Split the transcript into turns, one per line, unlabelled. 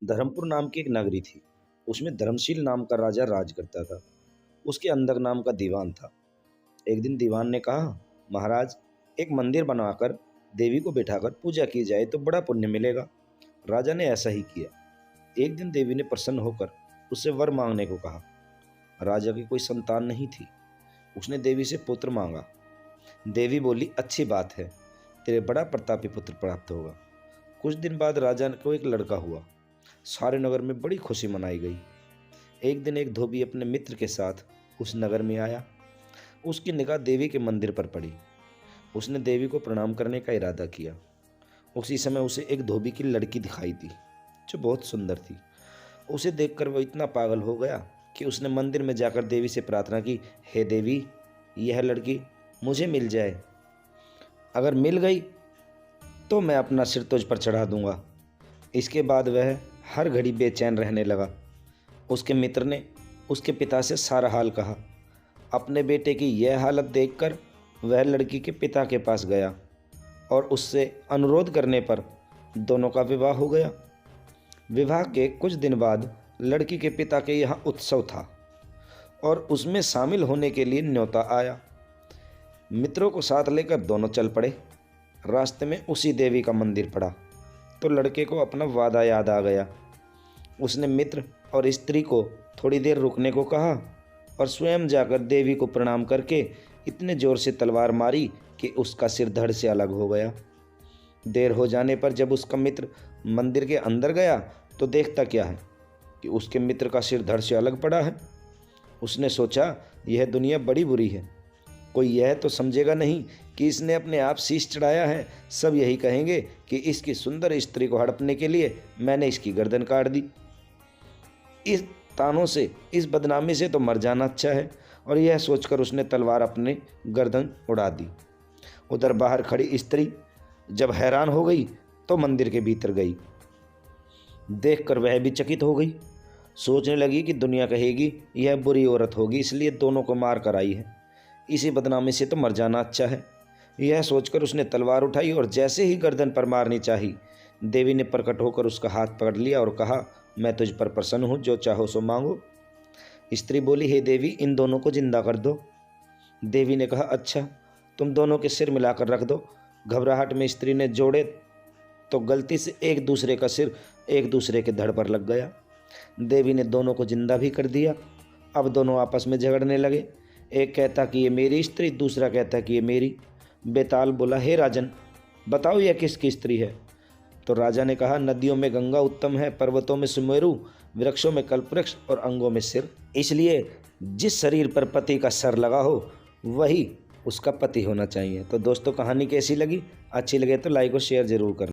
धर्मपुर नाम की एक नगरी थी। उसमें धर्मशील नाम का राजा राज करता था। उसके अंदर नाम का दीवान था। एक दिन दीवान ने कहा, महाराज, एक मंदिर बनाकर देवी को बिठाकर पूजा की जाए तो बड़ा पुण्य मिलेगा। राजा ने ऐसा ही किया। एक दिन देवी ने प्रसन्न होकर उससे वर मांगने को कहा। राजा की कोई संतान नहीं थी। उसने देवी से पुत्र मांगा। देवी बोली, अच्छी बात है, तेरे बड़ा प्रतापी पुत्र प्राप्त होगा। कुछ दिन बाद राजा को एक लड़का हुआ। सारे नगर में बड़ी खुशी मनाई गई। एक दिन एक धोबी अपने मित्र के साथ उस नगर में आया। उसकी निगाह देवी के मंदिर पर पड़ी। उसने देवी को प्रणाम करने का इरादा किया। उसी समय उसे एक धोबी की लड़की दिखाई दी जो बहुत सुंदर थी। उसे देखकर वह इतना पागल हो गया कि उसने मंदिर में जाकर देवी से प्रार्थना की, हे देवी, यह लड़की मुझे मिल जाए। अगर मिल गई तो मैं अपना सिर तुझ पर चढ़ा दूंगा। इसके बाद वह हर घड़ी बेचैन रहने लगा। उसके मित्र ने उसके पिता से सारा हाल कहा। अपने बेटे की यह हालत देखकर वह लड़की के पिता के पास गया और उससे अनुरोध करने पर दोनों का विवाह हो गया। विवाह के कुछ दिन बाद लड़की के पिता के यहाँ उत्सव था और उसमें शामिल होने के लिए न्योता आया। मित्रों को साथ लेकर दोनों चल पड़े। रास्ते में उसी देवी का मंदिर पड़ा तो लड़के को अपना वादा याद आ गया। उसने मित्र और स्त्री को थोड़ी देर रुकने को कहा और स्वयं जाकर देवी को प्रणाम करके इतने जोर से तलवार मारी कि उसका सिर धड़ से अलग हो गया। देर हो जाने पर जब उसका मित्र मंदिर के अंदर गया तो देखता क्या है कि उसके मित्र का सिर धड़ से अलग पड़ा है। उसने सोचा, यह दुनिया बड़ी बुरी है। कोई यह तो समझेगा नहीं कि इसने अपने आप शीश चढ़ाया है। सब यही कहेंगे कि इसकी सुंदर स्त्री को हड़पने के लिए मैंने इसकी गर्दन काट दी। इस तानों से, इस बदनामी से तो मर जाना अच्छा है। और यह सोचकर उसने तलवार अपने गर्दन उड़ा दी। उधर बाहर खड़ी स्त्री जब हैरान हो गई तो मंदिर के भीतर गई। देखकर वह भी चकित हो गई। सोचने लगी कि दुनिया कहेगी यह बुरी औरत होगी, इसलिए दोनों को मार कर आई है। इसी बदनामी से तो मर जाना अच्छा है। यह सोचकर उसने तलवार उठाई और जैसे ही गर्दन पर मारनी चाही, देवी ने प्रकट होकर उसका हाथ पकड़ लिया और कहा, मैं तुझ पर प्रसन्न हूँ, जो चाहो सो मांगो। स्त्री बोली, हे देवी, इन दोनों को जिंदा कर दो। देवी ने कहा, अच्छा, तुम दोनों के सिर मिलाकर रख दो। घबराहट में स्त्री ने जोड़े तो गलती से एक दूसरे का सिर एक दूसरे के धड़ पर लग गया। देवी ने दोनों को जिंदा भी कर दिया। अब दोनों आपस में झगड़ने लगे। एक कहता कि ये मेरी स्त्री, दूसरा कहता कि ये मेरी। बेताल बोला, हे राजन, बताओ यह किसकी स्त्री है? तो राजा ने कहा, नदियों में गंगा उत्तम है, पर्वतों में सुमेरु, वृक्षों में कल्पवृक्ष और अंगों में सिर। इसलिए जिस शरीर पर पति का सर लगा हो वही उसका पति होना चाहिए। तो दोस्तों, कहानी कैसी लगी? अच्छी लगे तो लाइक और शेयर जरूर करना।